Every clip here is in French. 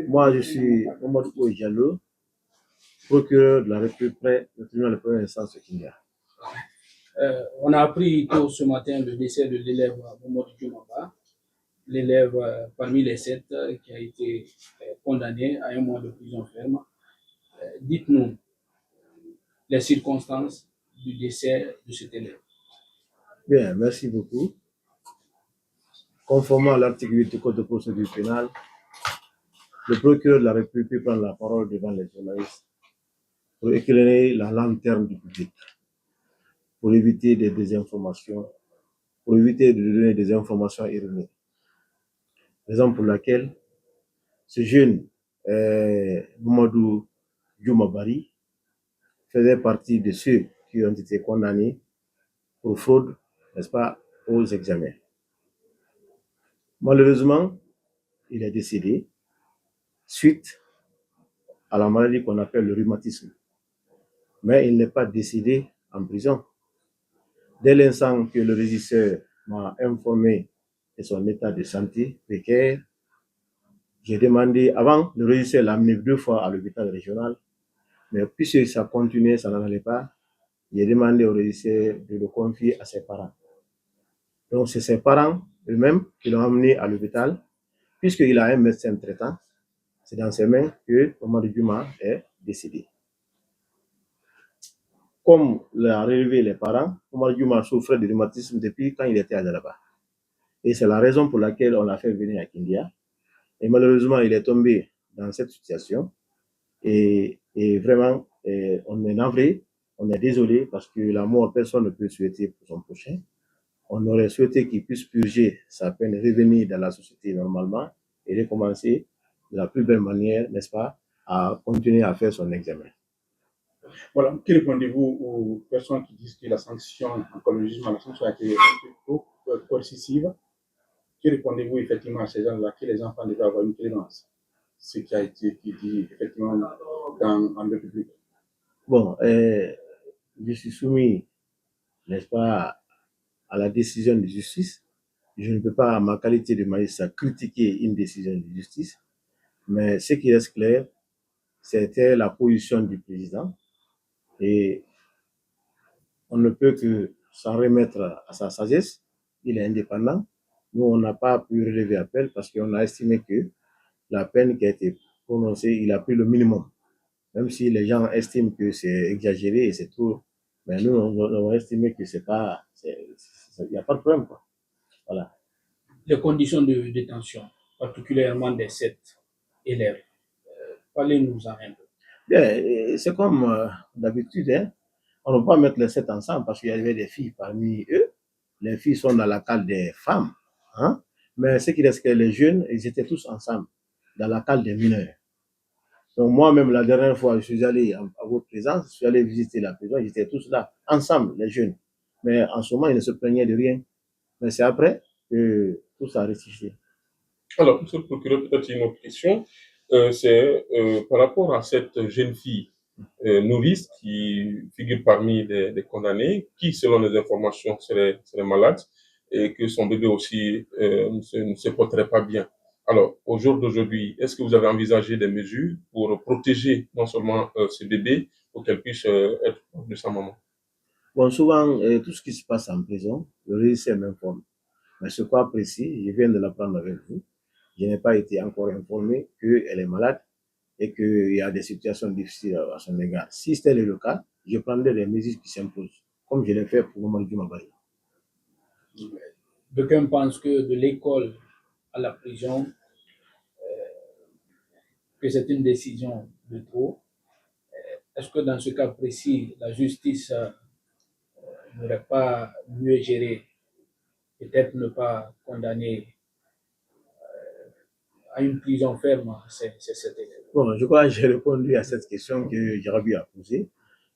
Moi, je suis Mamadou Diallo, procureur de la République près du tribunal de première instance de Kindia. On a appris tôt ce matin le décès de l'élève Mamadou Dioumaba, l'élève parmi les 7 qui a été condamné à 1 mois de prison ferme. Dites-nous les circonstances du décès de cet élève. Bien, merci beaucoup. Conformément à l'article 8 du Code de procédure pénale, le procureur de la République peut prendre la parole devant les journalistes pour éclairer la lanterne du public, pour éviter des désinformations, pour éviter de donner des informations erronées. Raison pour laquelle ce jeune Mamadou Dioumabari faisait partie de ceux qui ont été condamnés pour fraude, n'est-ce pas, aux examens. Malheureusement, il est décédé suite à la maladie qu'on appelle le rhumatisme. Mais il n'est pas décédé en prison. Dès l'instant que le régisseur m'a informé de son état de santé précaire, j'ai demandé, avant, le régisseur l'a amené 2 fois à l'hôpital régional, mais puisque ça continuait, ça n'en allait pas, j'ai demandé au régisseur de le confier à ses parents. Donc c'est ses parents eux-mêmes qui l'ont amené à l'hôpital, puisqu'il a un médecin traitant. C'est dans ses mains que Mamadou Diouma est décédé. Comme l'a relevé les parents, Mamadou Diouma souffrait de rhumatisme depuis quand il était à Djalaba. Et c'est la raison pour laquelle on l'a fait venir à Kindia. Et malheureusement, il est tombé dans cette situation. Et vraiment, on est navré, on est désolé parce que la mort, personne ne peut souhaiter pour son prochain. On aurait souhaité qu'il puisse purger sa peine, revenir dans la société normalement et recommencer de la plus belle manière, n'est-ce pas, à continuer à faire son examen. Voilà, que répondez-vous aux personnes qui disent que la sanction, comme le jugement, la sanction a été trop coercitive? Que répondez-vous effectivement à ces gens-là, que les enfants devaient avoir une clémence? Ce qui a été dit effectivement en République. Bon, je suis soumis, n'est-ce pas, à la décision de justice. Je ne peux pas, à ma qualité de magistrat, critiquer une décision de justice. Mais ce qui reste clair, c'était la position du président. Et on ne peut que s'en remettre à sa sagesse. Il est indépendant. Nous, on n'a pas pu relever appel parce qu'on a estimé que la peine qui a été prononcée, il a pris le minimum. Même si les gens estiment que c'est exagéré et c'est trop. Mais nous, on avons estimé que c'est pas, il n'y a pas de problème, quoi. Voilà. Les conditions de détention, particulièrement des 7 élèves, parlez-nous en un peu. Bien, c'est comme d'habitude, hein. On ne peut pas mettre les 7 ensemble parce qu'il y avait des filles parmi eux. Les filles sont dans la cale des femmes, hein. Mais ce qui reste que les jeunes, ils étaient tous ensemble, dans la cale des mineurs. Donc moi-même, la dernière fois, je suis allé à votre présence, je suis allé visiter la prison, ils étaient tous là, ensemble, les jeunes. Mais en ce moment, ils ne se plaignaient de rien. Mais c'est après que tout ça a rectifié. Alors, monsieur le procureur, peut-être une autre question. C'est par rapport à cette jeune fille nourrice qui figure parmi les condamnés, qui, selon les informations, serait malade et que son bébé aussi ne se porterait pas bien. Alors, au jour d'aujourd'hui, est-ce que vous avez envisagé des mesures pour protéger non seulement ce bébé, pour qu'elle puisse être proche de sa maman? Bon, souvent, tout ce qui se passe en prison, le régisseur m'informe. Mais ce quoi précis, je viens de l'apprendre avec vous. Je n'ai pas été encore informé qu'elle est malade et qu'il y a des situations difficiles à son égard. Si c'était le cas, je prendrais les mesures qui s'imposent, comme je l'ai fait pour Mamadou Dioumabari. D'aucuns pensent que de l'école à la prison, que c'est une décision de trop. Est-ce que dans ce cas précis, la justice n'aurait pas mieux géré, peut-être ne pas condamner à une prison ferme cet élève? Bon, je crois que j'ai répondu à cette question que Jarabi a posée.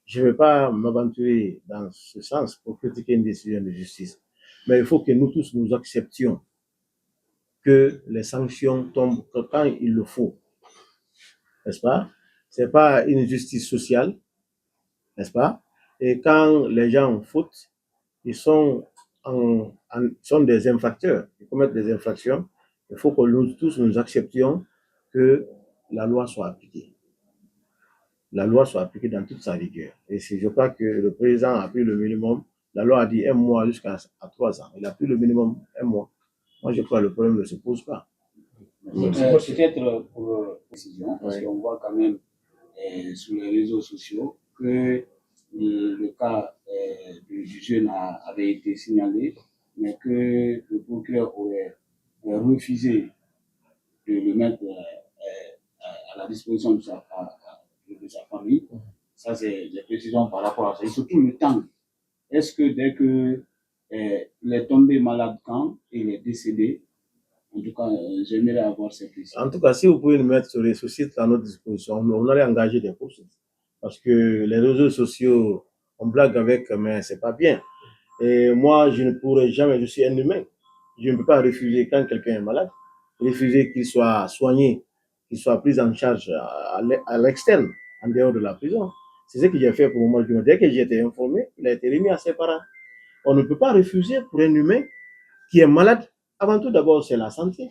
Je ne vais pas m'aventurer dans ce sens pour critiquer une décision de justice. Mais il faut que nous tous nous acceptions que les sanctions tombent quand il le faut. N'est-ce pas? Ce n'est pas une justice sociale, n'est-ce pas? Et quand les gens fautent, ils sont des infracteurs, ils commettent des infractions. Il faut que nous tous nous acceptions que la loi soit appliquée. La loi soit appliquée dans toute sa rigueur. Et je crois que le président a pris le minimum. La loi a dit 1 mois jusqu'à 3 ans. Il a pris le minimum 1 mois. Moi, je crois que le problème ne se pose pas. Peut-être pour précision, parce qu'on voit quand même sur les réseaux sociaux que le cas du jeune avait été signalé, mais que le procureur aurait refusé de le mettre à la disposition de sa famille. Ça, c'est des précisions par rapport à ça. Et surtout le temps. Est-ce que dès que il est tombé malade quand il est décédé, en tout cas, j'aimerais avoir ces précisions. En tout cas, si vous pouvez nous mettre sur les sociétés à notre disposition, on allait engager des poursuites. Parce que les réseaux sociaux, on blague avec, mais c'est pas bien. Et moi, je ne pourrais jamais, je suis un humain. Je ne peux pas refuser quand quelqu'un est malade, refuser qu'il soit soigné, qu'il soit pris en charge à l'externe, en dehors de la prison. C'est ce que j'ai fait pour le moment. Dès que j'ai été informé, il a été remis à ses parents. On ne peut pas refuser pour un humain qui est malade. Avant tout, d'abord, c'est la santé.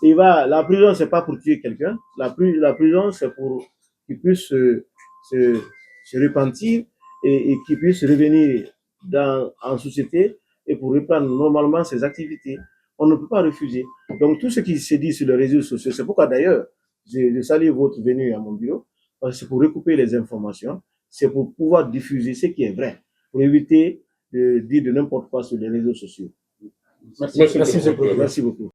La prison, c'est pas pour tuer quelqu'un. La prison, c'est pour qu'il puisse se repentir et qu'il puisse revenir en société et pour reprendre normalement ses activités. On ne peut pas refuser. Donc, tout ce qui se dit sur les réseaux sociaux, c'est pourquoi d'ailleurs, je salue votre venue à mon bureau, parce que c'est pour recouper les informations, c'est pour pouvoir diffuser ce qui est vrai, pour éviter de dire de n'importe quoi sur les réseaux sociaux. Merci beaucoup. Merci beaucoup.